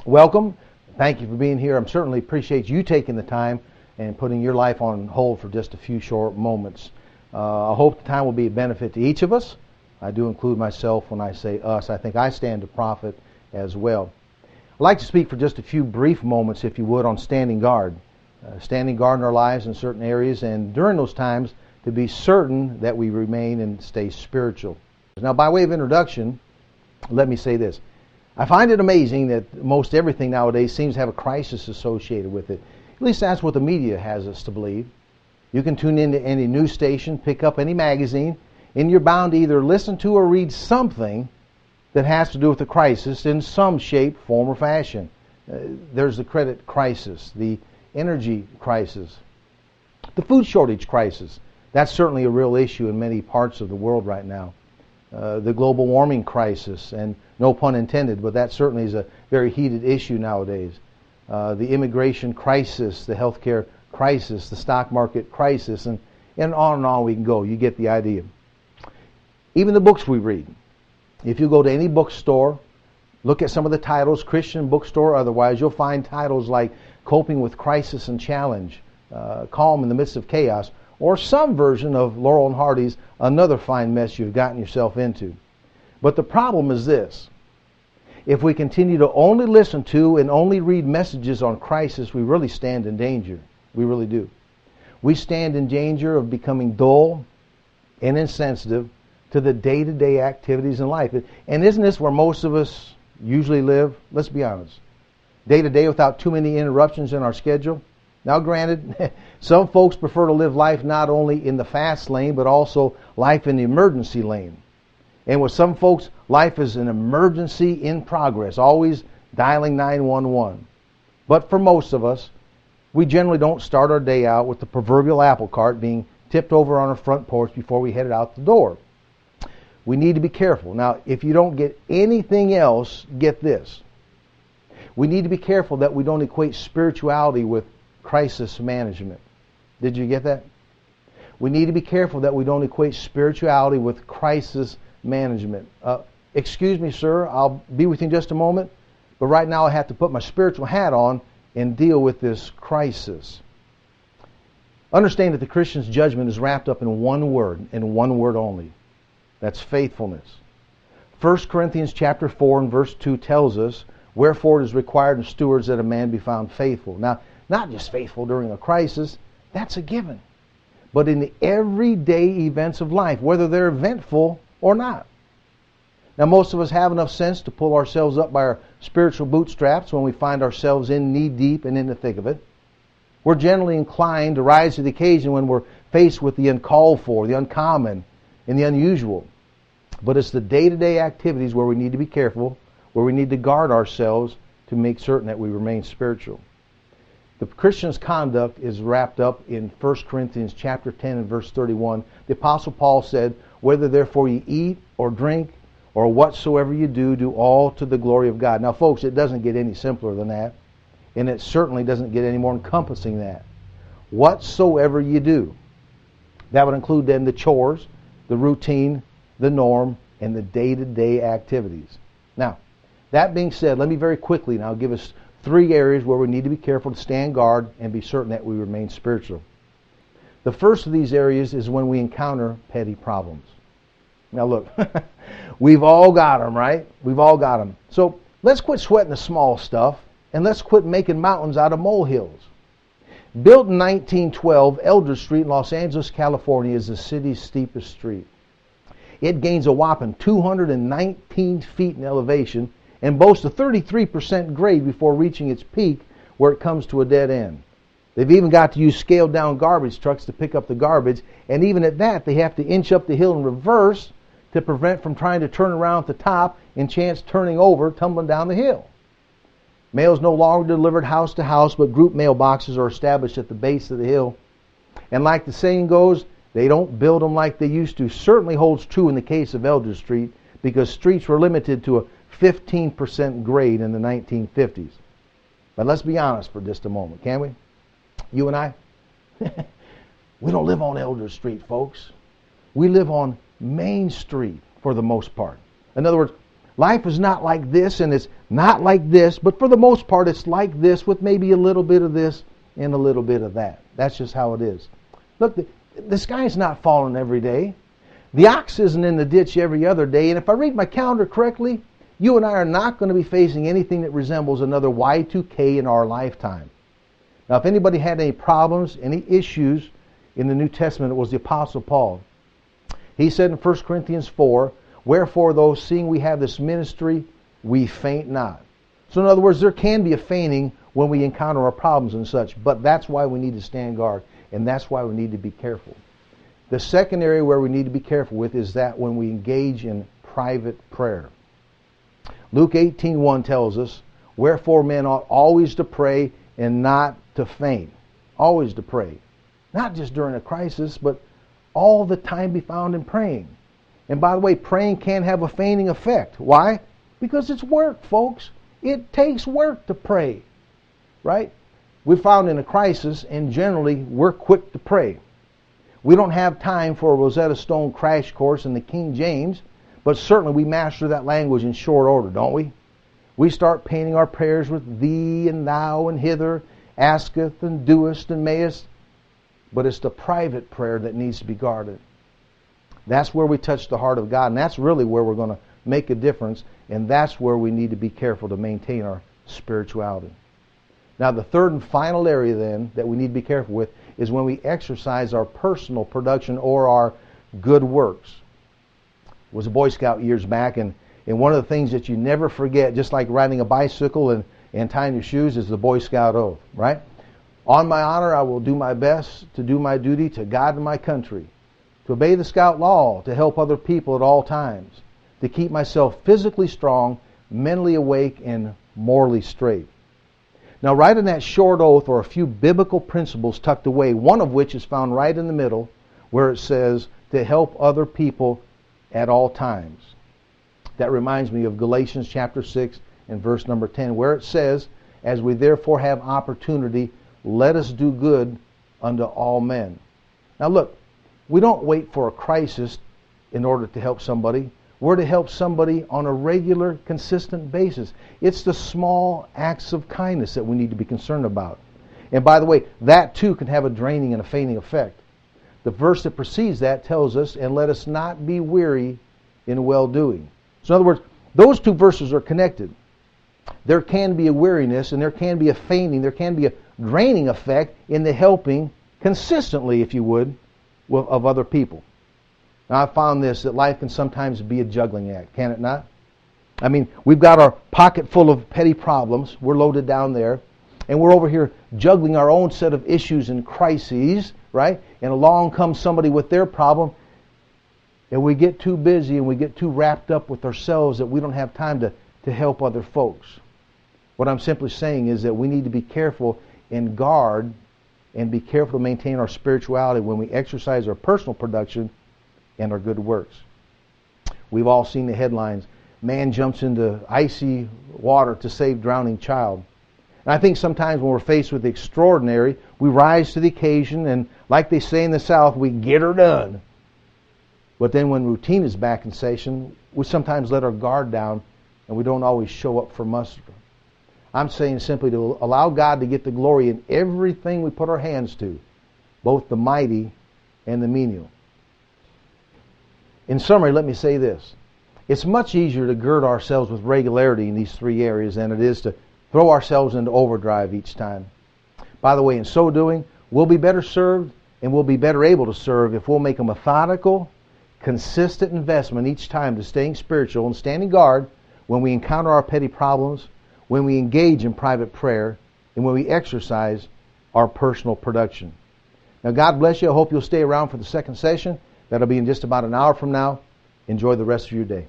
Welcome. Thank you for being here. I certainly appreciate you taking the time and putting your life on hold for just a few short moments. I hope the time will be a benefit to each of us. I do include myself when I say us. I think I stand to profit as well. I'd like to speak for just a few brief moments, if you would, on standing guard. Standing guard in our lives in certain areas, and during those times to be certain that we remain and stay spiritual. Now, by way of introduction, let me say this. I find it amazing that most everything nowadays seems to have a crisis associated with it. At least that's what the media has us to believe. You can tune into any news station, pick up any magazine, and you're bound to either listen to or read something that has to do with the crisis in some shape, form, or fashion. There's the credit crisis, the energy crisis, the food shortage crisis. That's certainly a real issue in many parts of the world right now. The global warming crisis, and no pun intended, but that certainly is a very heated issue nowadays. The immigration crisis, the healthcare crisis, the stock market crisis, and on we can go. You get the idea. Even the books we read. If you go to any bookstore, look at some of the titles, Christian bookstore, otherwise, you'll find titles like Coping with Crisis and Challenge, Calm in the Midst of Chaos, or some version of Laurel and Hardy's Another Fine Mess You've Gotten Yourself Into. But the problem is this. If we continue to only listen to and only read messages on crisis, we really stand in danger. We really do. We stand in danger of becoming dull and insensitive to the day-to-day activities in life. And isn't this where most of us usually live? Let's be honest. Day-to-day without too many interruptions in our schedule. Now granted, some folks prefer to live life not only in the fast lane, but also life in the emergency lane. And with some folks, life is an emergency in progress, always dialing 911. But for most of us, we generally don't start our day out with the proverbial apple cart being tipped over on our front porch before we headed out the door. We need to be careful. Now, if you don't get anything else, get this. We need to be careful that we don't equate spirituality with crisis management. Did you get that? We need to be careful that we don't equate spirituality with crisis management. Excuse me, sir, I'll be with you in just a moment, but right now I have to put my spiritual hat on and deal with this crisis. Understand that the Christian's judgment is wrapped up in one word, and one word only. That's faithfulness. 1 Corinthians chapter 4 and verse 2 tells us, wherefore it is required in stewards that a man be found faithful. Now, not just faithful during a crisis, that's a given. But in the everyday events of life, whether they're eventful or not. Now, most of us have enough sense to pull ourselves up by our spiritual bootstraps when we find ourselves in knee-deep and in the thick of it. We're generally inclined to rise to the occasion when we're faced with the uncalled for, the uncommon, and the unusual. But it's the day-to-day activities where we need to be careful, where we need to guard ourselves to make certain that we remain spiritual. The Christian's conduct is wrapped up in 1 Corinthians chapter 10 and verse 31. The Apostle Paul said, whether therefore you eat or drink or whatsoever you do, do all to the glory of God. Now, folks, it doesn't get any simpler than that. And it certainly doesn't get any more encompassing than that. Whatsoever you do. That would include then the chores, the routine, the norm, and the day-to-day activities. Now, that being said, let me very quickly now give us 3 areas where we need to be careful to stand guard and be certain that we remain spiritual. The first of these areas is when we encounter petty problems. Now look, we've all got them, right? We've all got them. So let's quit sweating the small stuff and let's quit making mountains out of molehills. Built in 1912, Eldridge Street in Los Angeles, California is the city's steepest street. It gains a whopping 219 feet in elevation and boasts a 33% grade before reaching its peak where it comes to a dead end. They've even got to use scaled-down garbage trucks to pick up the garbage, and even at that, they have to inch up the hill in reverse to prevent from trying to turn around at the top and chance turning over, tumbling down the hill. Mail is no longer delivered house to house, but group mailboxes are established at the base of the hill. And like the saying goes, they don't build them like they used to. Certainly holds true in the case of Eldridge Street, because streets were limited to a 15% grade in the 1950s. But let's be honest for just a moment, can we? You and I? We don't live on Eldridge Street, folks. We live on Main Street for the most part. In other words, Life is not like this and it's not like this, but for the most part it's like this with maybe a little bit of this and a little bit of that. That's just how it is. Look, the sky's not falling every day. The ox isn't in the ditch every other day. And if I read my calendar correctly, you and I are not going to be facing anything that resembles another Y2K in our lifetime. Now, if anybody had any problems, any issues in the New Testament, it was the Apostle Paul. He said in 1 Corinthians 4, "Wherefore, though seeing we have this ministry, we faint not." So in other words, there can be a fainting when we encounter our problems and such, but that's why we need to stand guard, and that's why we need to be careful. The second area where we need to be careful with is that when we engage in private prayer. Luke 18:1 tells us, "Wherefore men ought always to pray and not to faint." Always to pray. Not just during a crisis, but all the time be found in praying. And by the way, praying can have a fainting effect. Why? Because it's work, folks. It takes work to pray. Right? We're found in a crisis, and generally we're quick to pray. We don't have time for a Rosetta Stone crash course in the King James, but certainly we master that language in short order, don't we? We start painting our prayers with thee and thou and hither, asketh and doest and mayest. But it's the private prayer that needs to be guarded. That's where we touch the heart of God, and that's really where we're going to make a difference, and that's where we need to be careful to maintain our spirituality. Now, the third and final area then that we need to be careful with is when we exercise our personal production or our good works. I was a Boy Scout years back, and one of the things that you never forget, just like riding a bicycle and tying your shoes, is the Boy Scout oath, right? On my honor, I will do my best to do my duty to God and my country, to obey the Scout law, to help other people at all times, to keep myself physically strong, mentally awake, and morally straight. Now, right in that short oath are a few biblical principles tucked away, one of which is found right in the middle, where it says to help other people at all times. That reminds me of Galatians chapter 6 and verse number 10, where it says, "As we therefore have opportunity, let us do good unto all men." Now look, we don't wait for a crisis in order to help somebody. We're to help somebody on a regular, consistent basis. It's the small acts of kindness that we need to be concerned about. And by the way, that too can have a draining and a fainting effect. The verse that precedes that tells us, "And let us not be weary in well-doing." So in other words, those two verses are connected. There can be a weariness and there can be a fainting, there can be a draining effect in the helping consistently, if you would, of other people. Now, I've found this, that life can sometimes be a juggling act, can it not? I mean, we've got our pocket full of petty problems. We're loaded down there. And we're over here juggling our own set of issues and crises, right? And along comes somebody with their problem. And we get too busy and we get too wrapped up with ourselves that we don't have time to help other folks. What I'm simply saying is that we need to be careful and guard and be careful to maintain our spirituality when we exercise our personal production and our good works. We've all seen the headlines. Man jumps into icy water to save drowning child. And I think sometimes when we're faced with the extraordinary, we rise to the occasion and, like they say in the South, we get her done. But then when routine is back in session, we sometimes let our guard down and we don't always show up for muster. I'm saying simply to allow God to get the glory in everything we put our hands to, both the mighty and the menial. In summary, let me say this. It's much easier to gird ourselves with regularity in these three areas than it is to throw ourselves into overdrive each time. By the way, in so doing, we'll be better served and we'll be better able to serve if we'll make a methodical, consistent investment each time to staying spiritual and standing guard when we encounter our petty problems, when we engage in private prayer, and when we exercise our personal production. Now, God bless you. I hope you'll stay around for the second session. That'll be in just about an hour from now. Enjoy the rest of your day.